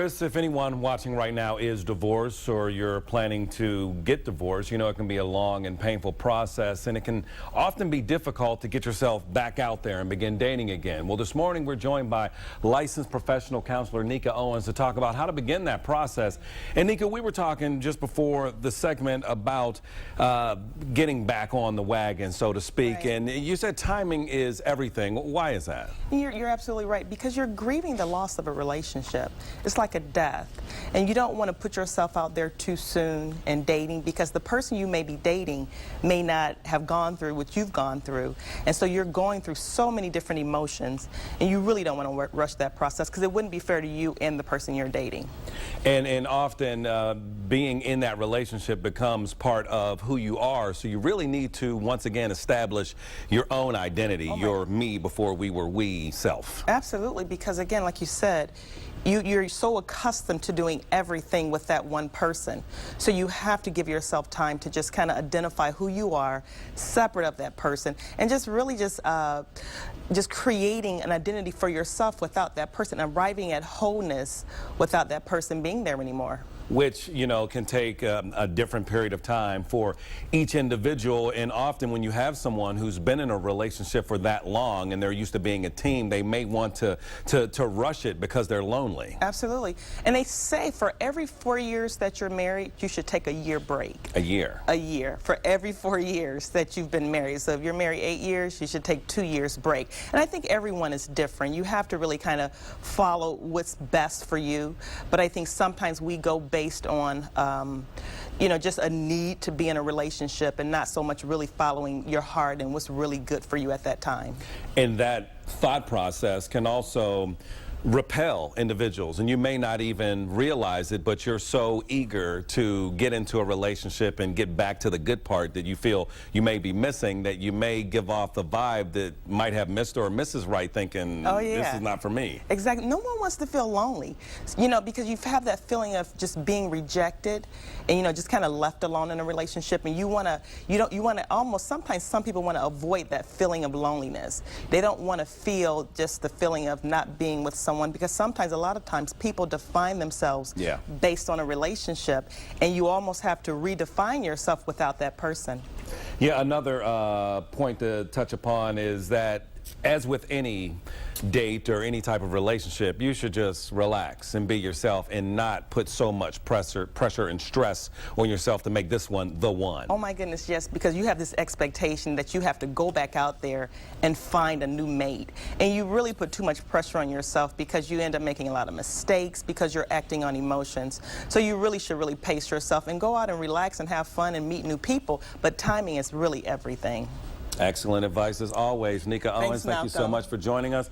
Chris, if anyone watching right now is divorced or you're planning to get divorced, you know it can be a long and painful process, and it can often be difficult to get yourself back out there and begin dating again. Well, this morning we're joined by licensed professional counselor Nika Owens to talk about how to begin that process. And Nika, we were talking just before the segment about getting back on the wagon, so to speak, Right. and you said timing is everything. Why is that? You're absolutely right, because you're grieving the loss of a relationship. It's like a death, and you don't want to put yourself out there too soon in dating, because the person you may be dating may not have gone through what you've gone through, and so you're going through so many different emotions, and you really don't want to rush that process, because it wouldn't be fair to you and the person you're dating. And often being in that relationship becomes part of who you are, so you really need to once again establish your own identity, your me before we were we self. Absolutely, because again, like you said, you're so accustomed to doing everything with that one person. So you have to give yourself time to just kind of identify who you are, separate of that person, and just really just creating an identity for yourself without that person, arriving at wholeness without that person being there anymore. Which, you know, can take a different period of time for each individual. And often when you have someone who's been in a relationship for that long and they're used to being a team, they may want to rush it because they're lonely. Absolutely. And they say for every 4 years that you're married, you should take a year break. A year? A year. For every 4 years that you've been married. So if you're married 8 years, you should take 2 years break. And I think everyone is different. You have to really kind of follow what's best for you. But I think sometimes we go based on, you know, just a need to be in a relationship and not so much really following your heart and what's really good for you at that time. And that thought process can also repel individuals, and you may not even realize it, but you're so eager to get into a relationship and get back to the good part that you feel you may be missing, that you may give off the vibe that might have Mr. or Mrs. Right thinking, oh, yeah, this is not for me. Exactly. No one wants to feel lonely, you know, because you have that feeling of just being rejected and, you know, just kind of left alone in a relationship, and you want to almost, sometimes some people want to avoid that feeling of loneliness. They don't want to feel just the feeling of not being with someone, because sometimes, a lot of times, people define themselves based on a relationship, and you almost have to redefine yourself without that person. Yeah, another point to touch upon is that, as with any date or any type of relationship, you should just relax and be yourself and not put so much pressure and stress on yourself to make this one the one. Oh my goodness, yes, because you have this expectation that you have to go back out there and find a new mate. And you really put too much pressure on yourself, because you end up making a lot of mistakes because you're acting on emotions. So you really should really pace yourself and go out and relax and have fun and meet new people, but timing is really everything. Excellent advice as always. Nika Owens, Thanks, thank you so much for joining us.